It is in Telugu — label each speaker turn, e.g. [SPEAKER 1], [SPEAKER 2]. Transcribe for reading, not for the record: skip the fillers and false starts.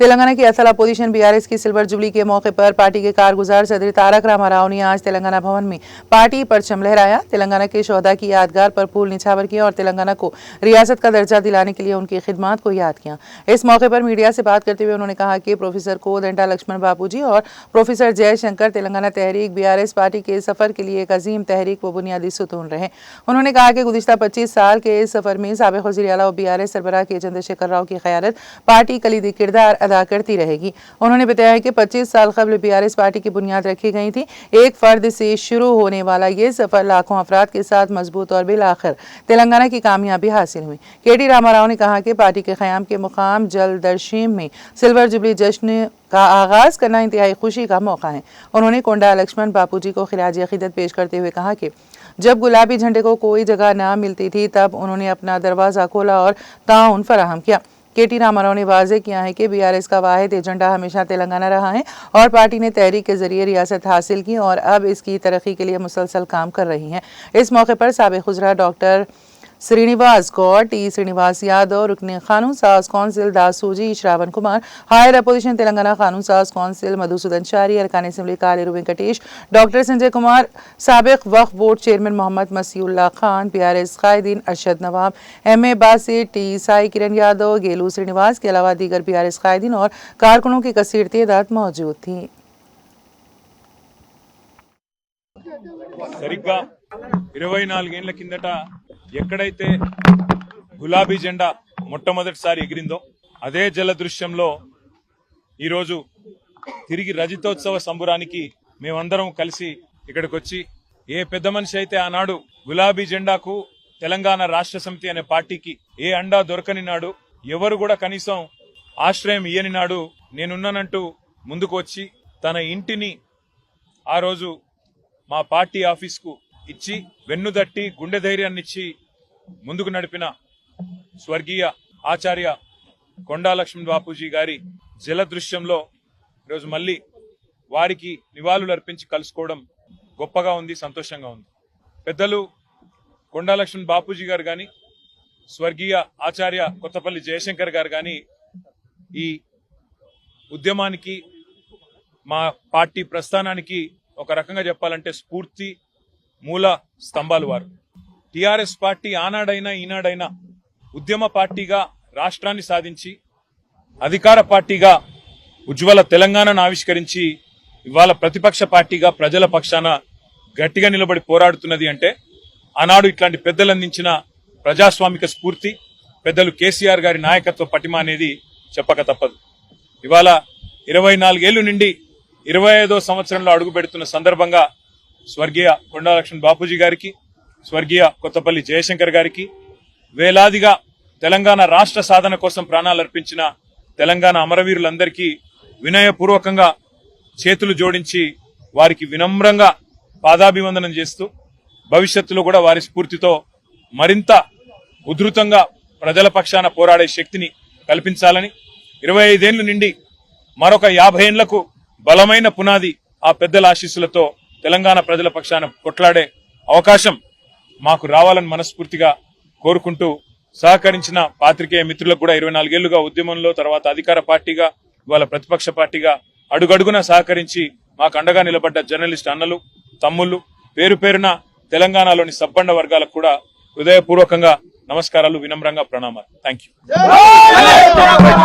[SPEAKER 1] तेलंगाना की असल अपोजिशन बीआरएस की सिल्वर जुबली के मौके पर पार्टी के कारगुजार सदर तारक रामाराव ने आज तेलंगाना भवन में पार्टी परचम लहराया। तेलंगाना के शोहदा की यादगार पर फूल निछावर किया और तेलंगाना को रियासत का दर्जा दिलाने के लिए उनकी खिदमत को याद किया। इस मौके पर मीडिया से बात करते हुए उन्होंने कहा कि प्रोफेसर कोदंडा लक्ष्मण बापूजी और प्रोफेसर जयशंकर तेलंगाना तहरीक बीआरएस पार्टी के सफर के लिए एक अजीम तहरीक व बुनियादी सुतून रहे। उन्होंने कहा कि गुज़िश्ता 25 साल के इस सफर में साबिक़ वज़ीर आला व बीआरएस सरबराह के चंद्रशेखर राव की क़यादत पार्टी कलीदी किरदार अदा करती रहेगी। उन्होंने बताया कि 25 साल कबल बीआरएस पार्टी की बुनियाद रखी गई थी। एक फर्द से शुरू होने वाला ये सफर लाखों अफराद के साथ मजबूत और बिलाखिर तेलंगाना की कामयाबी हासिल हुई। केटी रामाराव ने कहा कि पार्टी के क़याम के मुकाम जलदरशीम में सिल्वर जुबली जश्न का आगाज करना इंतहाई खुशी का मौका है। उन्होंने कोंडा लक्ष्मण बापूजी को खिराज अक़ीदत पेश करते हुए कहा कि जब गुलाबी झंडे को कोई जगह ना मिलती थी तब उन्होंने अपना दरवाज़ा खोला और ताउन फराहम किया। केटी रामाराव ने वाज़ेह किया है कि बीआरएस का वाहिद एजेंडा हमेशा तेलंगाना रहा है और पार्टी ने तहरीक के जरिए रियासत हासिल की और अब इसकी तरक्की के लिए मुसलसल काम कर रही है। इस मौके पर साबिक़ वज़ीर डॉक्टर श्रीनिवास गौड़, टी श्रीनिवास यादव, रुकन कानून साज कौंसिल दासूजी श्रावण कुमार, हायर अपोजिशन तेलंगाना कानून साज कौंसिल मधुसूदन चारी, अरकान असेंबली कालेरू वेंकटेश, डॉक्टर संजय कुमार, साबिक़ Waqf board chairman Mohammed Masiullah Khan, BRS कायदीन अरशद नवाब, एम.ए. बासित, टी साई किरण यादव, गेलू श्रीनिवास के अलावा दीगर बीआरएस कायदीन और कारकुनों की कसीर तादाद मौजूद थी।
[SPEAKER 2] సరిగ్గా 24 ఏళ్ల కిందట ఎక్కడైతే గులాబీ జెండా మొట్టమొదటిసారి ఎగిరిందో అదే జల దృశ్యంలో ఈరోజు తిరిగి రజతోత్సవ సంబురానికి మేమందరం కలిసి ఇక్కడికి వచ్చి ఏ పెద్ద మనిషి అయితే ఆనాడు గులాబీ జెండాకు తెలంగాణ రాష్ట్ర సమితి అనే పార్టీకి ఏ అండా దొరకని నాడు, ఎవరు కూడా కనీసం ఆశ్రయం ఇయ్యని నాడు నేనున్నానంటూ ముందుకు వచ్చి తన ఇంటిని ఆ రోజు మా పార్టీ ఆఫీస్కు ఇచ్చి వెన్నుదట్టి గుండె ధైర్యాన్నిచ్చి ముందుకు నడిపిన స్వర్గీయ ఆచార్య కొండా లక్ష్మణ్ బాపూజీ గారి జల దృశ్యంలో ఈరోజు మళ్ళీ వారికి నివాళులు అర్పించి కలుసుకోవడం గొప్పగా ఉంది, సంతోషంగా ఉంది. పెద్దలు కొండా లక్ష్మణ్ బాపూజీ గారు కానీ, స్వర్గీయ ఆచార్య కొత్తపల్లి జయశంకర్ గారు కానీ ఈ ఉద్యమానికి మా పార్టీ ప్రస్థానానికి ఒక రకంగా చెప్పాలంటే స్ఫూర్తి మూల స్తంభాలు వారు. టిఆర్ఎస్ పార్టీ ఆనాడైనా ఈనాడైనా ఉద్యమ పార్టీగా రాష్ట్రాన్ని సాధించి అధికార పార్టీగా ఉజ్వల తెలంగాణను ఆవిష్కరించి ఇవాళ ప్రతిపక్ష పార్టీగా ప్రజల పక్షాన గట్టిగా నిలబడి పోరాడుతున్నది అంటే ఆనాడు ఇట్లాంటి పెద్దలు అందించిన ప్రజాస్వామిక స్ఫూర్తి, పెద్దలు కేసీఆర్ గారి నాయకత్వ పటిమ అనేది చెప్పక తప్పదు. ఇవాళ 24 ఏళ్లు నుండి 25వ సంవత్సరంలో అడుగు పెడుతున్న సందర్భంగా స్వర్గీయ కొండా లక్ష్మణ్ బాపూజీ గారికి, స్వర్గీయ కొత్తపల్లి జయశంకర్ గారికి, వేలాదిగా తెలంగాణ రాష్ట్ర సాధన కోసం ప్రాణాలు అర్పించిన తెలంగాణ అమరవీరులందరికీ వినయపూర్వకంగా చేతులు జోడించి వారికి వినమ్రంగా పాదాభివందనం చేస్తూ భవిష్యత్తులో కూడా వారి స్ఫూర్తితో మరింత ఉధృతంగా ప్రజల పక్షాన పోరాడే శక్తిని కల్పించాలని, 25 ఏళ్ల నుండి మరొక 50 ఏళ్లకు బలమైన పునాది ఆ పెద్దల ఆశీస్సులతో తెలంగాణ ప్రజల పక్షాన కొట్లాడే అవకాశం మాకు రావాలని మనస్ఫూర్తిగా కోరుకుంటూ సహకరించిన పాత్రికేయ మిత్రులకు కూడా 24 ఏళ్లుగా ఉద్యమంలో, తర్వాత అధికార పార్టీగా, ఇవాళ ప్రతిపక్ష పార్టీగా అడుగడుగున సహకరించి మాకు అండగా నిలబడ్డ జర్నలిస్ట్ అన్నలు, తమ్ముళ్ళు, పేరు పేరున తెలంగాణలోని సబ్బండ వర్గాలకు కూడా హృదయపూర్వకంగా నమస్కారాలు, వినమ్రంగా ప్రణామాలు. Thank you.